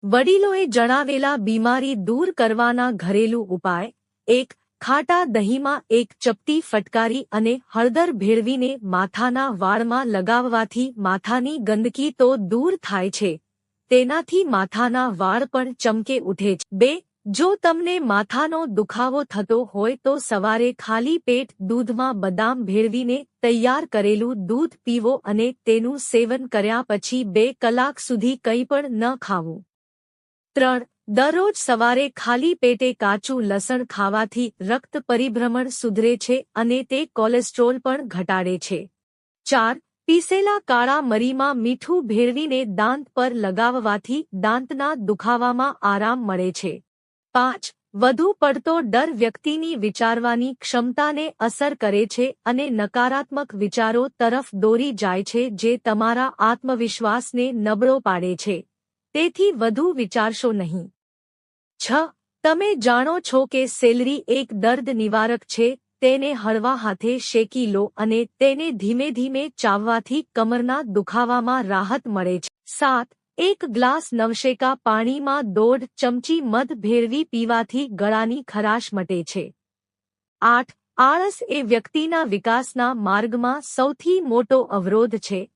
વડીલોએ જણાવેલા બીમારી દૂર કરવાના ઘરેલું ઉપાય: 1. ખાટા દહીંમાં 1 ચપટી ફટકારી અને હળદર ભેળવીને માથાના વાળમાં લગાવવાથી માથાની ગંદકી તો દૂર થાય છે, તેનાથી માથાના વાળ પણ ચમકે ઉઠે છે. 2. જો તમને માથાનો દુખાવો થતો હોય તો સવારે ખાલી પેટ દૂધમાં બદામ ભેળવીને તૈયાર કરેલું દૂધ પીવો અને તેનું સેવન કર્યા પછી 2 કલાક સુધી કંઈ પણ ન ખાવું. 3. દરરોજ સવારે ખાલી પેટે કાચું લસણ ખાવાથી રક્ત પરિભ્રમણ સુધરે છે અને તે કોલેસ્ટ્રોલ પણ ઘટાડે છે. 4. પીસેલા કાળા મરીમાં મીઠું ભેળવીને દાંત પર લગાવવાથી દાંતના દુખાવામાં આરામ મળે છે. 5. વધુ પડતો ડર વ્યક્તિની વિચારવાની ક્ષમતાને અસર કરે છે અને નકારાત્મક વિચારો તરફ દોરી જાય છે, જે તમારા આત્મવિશ્વાસને નબળો પાડે છે. તેથી વધુ વિચારશો નહીં. 6. તમે જાણો છો કે સેલરી એક દર્દ નિવારક છે. તેને હળવા હાથે શેકી લો અને તેને ધીમે ધીમે ચાવવાથી કમરના દુખાવામાં રાહત મળે છે. 7. એક ગ્લાસ નવશેકા પાણીમાં 1.5 ચમચી મધ ભેળવી પીવાથી ગળાની ખરાશ મટે છે. 8. આળસ એ વ્યક્તિના વિકાસના માર્ગમાં સૌથી મોટો અવરોધ છે.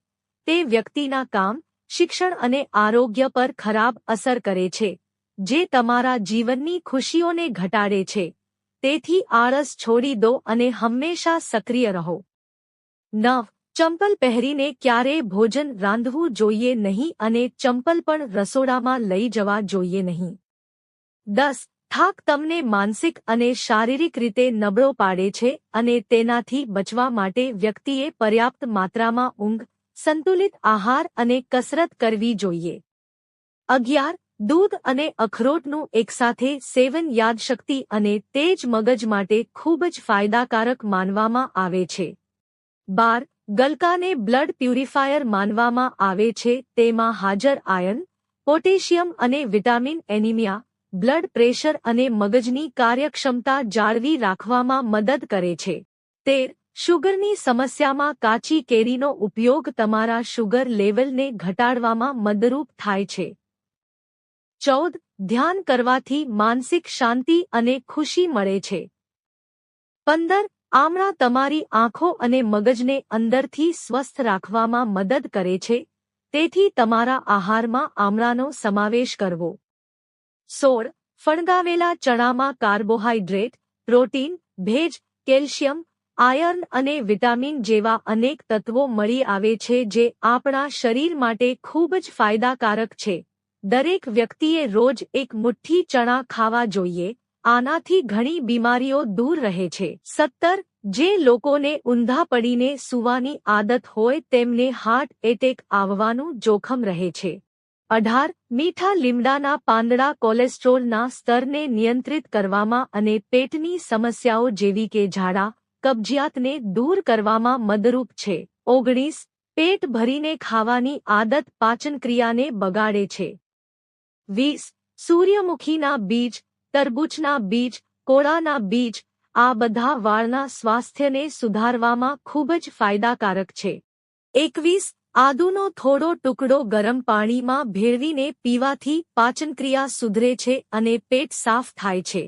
તે વ્યક્તિના કામ, શિક્ષણ અને આરોગ્ય પર ખરાબ અસર કરે છે, જે તમારા જીવનની ખુશીઓને ઘટાડે છે. તેથી આળસ છોડી દો અને હંમેશા સક્રિય રહો. 9. ચંપલ પહેરીને ક્યારેય ભોજન રાંધવું જોઈએ નહીં અને ચંપલ પણ રસોડામાં લઈ જવા જોઈએ નહીં. 10. થાક તમને માનસિક અને શારીરિક રીતે નબળો પાડે છે અને તેનાથી બચવા માટે વ્યક્તિએ પર્યાપ્ત માત્રામાં ઊંઘ, સંતુલિત આહાર અને કસરત કરવી જોઈએ. 11. દૂધ અને અખરોટનું એકસાથે સેવન યાદશક્તિ અને તેજ મગજ માટે ખૂબ જ ફાયદાકારક માનવામાં આવે છે. 12. ગલકાને બ્લડ પ્યુરિફાયર માનવામાં આવે છે. તેમાં હાજર આયર્ન, પોટેશિયમ અને વિટામિન એનિમિયા, બ્લડ પ્રેશર અને મગજની કાર્યક્ષમતા જાળવી રાખવામાં મદદ કરે છે. 13. શુગરની સમસ્યામાં કાચી કેરીનો ઉપયોગ તમારા શુગર લેવલને ઘટાડવામાં મદદરૂપ થાય છે. 14. ધ્યાન કરવાથી માનસિક શાંતિ અને ખુશી મળે છે. 15. આમળા તમારી આંખો અને મગજને અંદરથી સ્વસ્થ રાખવામાં મદદ કરે છે, તેથી તમારા આહારમાં આમળાનો સમાવેશ કરવો. 16. ફણગાવેલા ચણામાં કાર્બોહાઈડ્રેટ, પ્રોટીન, ભેજ, કેલ્શિયમ, આયર્ન અને વિટામિન જેવા અનેક તત્વો મળી આવે છે, જે આપણા શરીર માટે ખૂબ જ ફાયદાકારક છે. દરેક વ્યક્તિએ રોજ એક મુઠ્ઠી ચણા ખાવા જોઈએ. આનાથી ઘણી બીમારીઓ દૂર રહે છે. 17. જે લોકોને ઊંધા પડીને સૂવાની આદત હોય તેમને હાર્ટ એટેક આવવાનું જોખમ રહે છે. 18. મીઠા લીમડાના પાંદડા કોલેસ્ટ્રોલના સ્તરને નિયંત્રિત કરવામાં અને પેટની સમસ્યાઓ જેવી કે ઝાડા, કબજિયાતને દૂર કરવામાં મદદરૂપ છે. 19. પેટ ભરીને ખાવાની આદત પાચનક્રિયાને બગાડે છે. 20. સૂર્યમુખીના બીજ, તરબૂચના બીજ, કોળાના બીજ, આ બધા વાળના સ્વાસ્થ્યને સુધારવામાં ખૂબ જ ફાયદાકારક છે. 21. આદુનો થોડો ટુકડો ગરમ પાણીમાં ભેળવીને પીવાથી પાચનક્રિયા સુધરે છે અને પેટ સાફ થાય છે.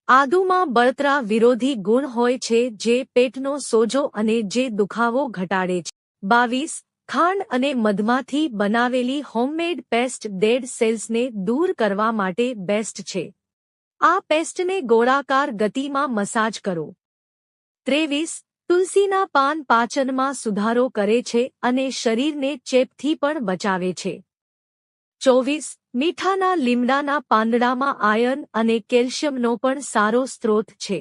આદુમાં બળતરા વિરોધી ગુણ હોય છે, જે પેટનો સોજો અને જે દુખાવો ઘટાડે છે. 22. ખાંડ અને મધમાંથી બનાવેલી હોમમેડ પેસ્ટ ડેડ સેલ્સને દૂર કરવા માટે બેસ્ટ છે. આ પેસ્ટને ગોળાકાર ગતિમાં મસાજ કરો. 23. તુલસીના પાન પાચનમાં સુધારો કરે છે અને શરીરને ચેપથી પણ બચાવે છે. 24. મીઠાના લીમડાના પાંદડામાં આયર્ન અને કેલ્શિયમનો પણ સારો સ્ત્રોત છે.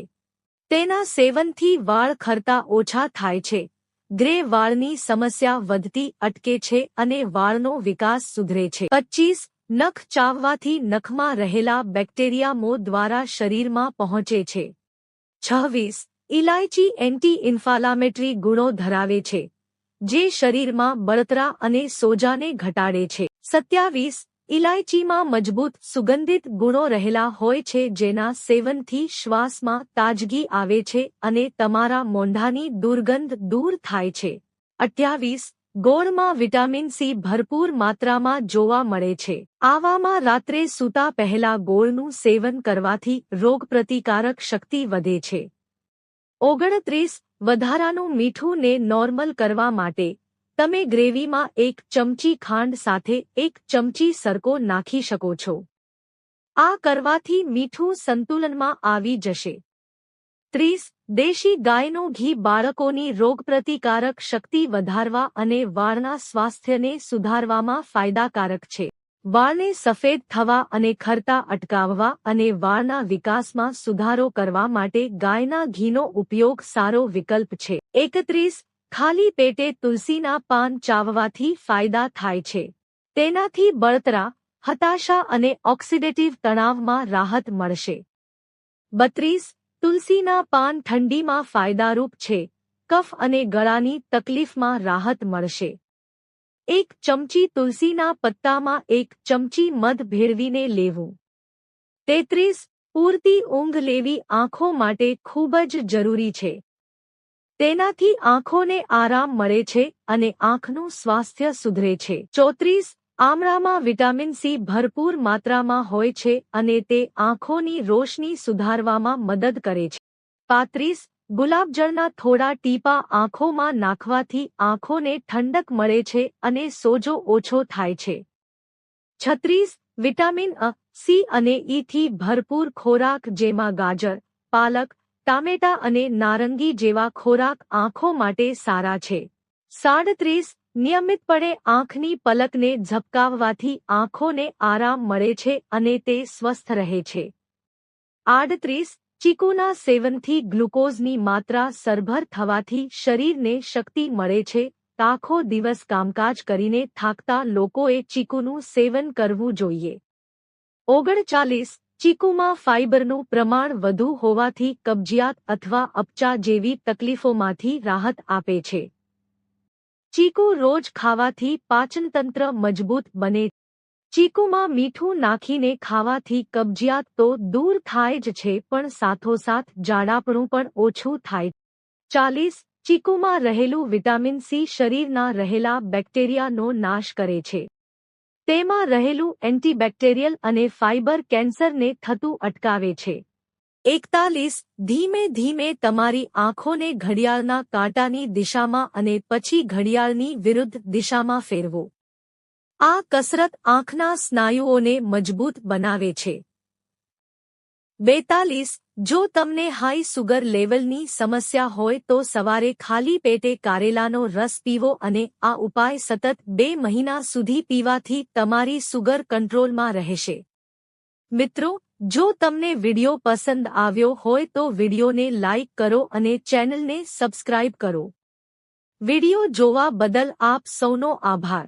તેના સેવનથી વાળ ખરતા ઓછા થાય છે, ગ્રે વાળની સમસ્યા વધતી અટકે છે અને વાળનો વિકાસ સુધરે છે. 25. નખ ચાવવાથી નખમાં રહેલા બેક્ટેરિયા મોં દ્વારા શરીરમાં પહોંચે છે. 26. ઇલાયચી એન્ટી ઇન્ફ્લામેટરી ગુણો ધરાવે છે, જે શરીરમાં બળતરા અને સોજાને ઘટાડે છે. 27. ઇલાયચીમાં મજબૂત સુગંધિત ગુણો રહેલા હોય છે, જેના સેવનથી શ્વાસમાં તાજગી આવે છે અને તમારા મોંઢાની દુર્ગંધ દૂર થાય છે. 28. ગોળમાં વિટામિન સી ભરપૂર માત્રામાં જોવા મળે છે. આવામાં રાત્રે સૂતા પહેલા ગોળનું સેવન કરવાથી રોગપ્રતિકારક શક્તિ વધે છે. 29. વધારાનું મીઠું ને નોર્મલ કરવા માટે તમે ગ્રેવીમાં 1 ચમચી ખાંડ સાથે 1 ચમચી સરકો નાખી શકો છો. આ કરવાથી મીઠું સંતુલનમાં આવી જશે. 30. દેશી ગાયનું ઘી બાળકોની રોગપ્રતિકારક શક્તિ વધારવા અને વાળના સ્વાસ્થ્યને સુધારવામાં ફાયદાકારક છે. વાળને સફેદ થવા અને ખરતા અટકાવવા અને વાળના વિકાસમાં સુધારો કરવા માટે ગાયના ઘીનો ઉપયોગ સારો વિકલ્પ છે. 31. ખાલી પેટે તુલસીના પાન ચાવવાથી ફાયદા થાય છે. તેનાથી બળતરા, હતાશા અને ઓક્સિડેટિવ તણાવમાં રાહત મળશે. 32. તુલસીના પાન ઠંડીમાં ફાયદારૂપ છે. કફ અને ગળાની તકલીફમાં રાહત મળશે. 1 ચમચી તુલસીના પત્તામાં 1 ચમચી મધ ભેળવીને લેવું. 33. પૂરતી ઊંઘ લેવી આંખો માટે ખૂબ જ જરૂરી છે. તેનાથી આંખોને આરામ મળે છે અને આંખનું સ્વાસ્થ્ય સુધરે છે. 34. આમળામાં વિટામિન સી ભરપૂર માત્રામાં હોય છે અને તે આંખોની રોશની સુધારવામાં મદદ કરે છે. 35. ગુલાબજળના થોડા ટીપા આંખોમાં નાખવાથી આંખોને ઠંડક મળે છે અને સોજો ઓછો થાય છે. 36. વિટામિન અ, સી અને ઈ થી ભરપૂર ખોરાક જેમાં ગાજર, પાલક, ટામેટા અને નારંગી જેવા ખોરાક આંખો માટે સારા છે. 37. નિયમિતપણે આંખની પલકને ઝબકાવવાથી આંખોને આરામ મળે છે અને તે સ્વસ્થ રહે છે. 38. ચીકુના સેવનથી ગ્લુકોઝની માત્રા સરભર થવાથી શરીરને શક્તિ મળે છે. આખો દિવસ કામકાજ કરીને થાકતા લોકોએ ચીકુનું સેવન કરવું જોઈએ. 39. ચીકુમાં ફાઇબરનું પ્રમાણ વધુ હોવાથી કબજિયાત અથવા અપચા જેવી તકલીફોમાંથી રાહત આપે છે. ચીકુ રોજ ખાવાથી પાચનતંત્ર મજબૂત બને. ચીકુમાં મીઠું નાખીને ખાવાથી કબજિયાત તો દૂર થાય જ છે પણ સાથોસાથ જાડાપણું પણ ઓછું થાય. 40. ચીકુમાં રહેલું વિટામિન સી શરીરના રહેલા બેક્ટેરિયાનો નાશ કરે છે. તેમાં રહેલું એન્ટીબેક્ટેરિયલ અને ફાઇબર કેન્સરને થતું અટકાવે છે. 41. ધીમે ધીમે તમારી આંખોને ઘડિયાળના કાંટાની દિશામાં અને પછી ઘડિયાળની વિરુદ્ધ દિશામાં ફેરવો. આ કસરત આંખના સ્નાયુઓને મજબૂત બનાવે છે. 42. જો તમને હાઈ સુગર લેવલની સમસ્યા હોય તો સવારે ખાલી પેટે કારેલાનો રસ પીવો અને આ ઉપાય સતત 2 મહિના સુધી પીવાથી તમારી સુગર કંટ્રોલમાં રહેશે. મિત્રો, જો તમને વિડિયો પસંદ આવ્યો હોય તો વિડિયોને લાઇક કરો અને ચેનલને સબસ્ક્રાઇબ કરો. વિડિયો જોવા બદલ આપ સૌનો આભાર.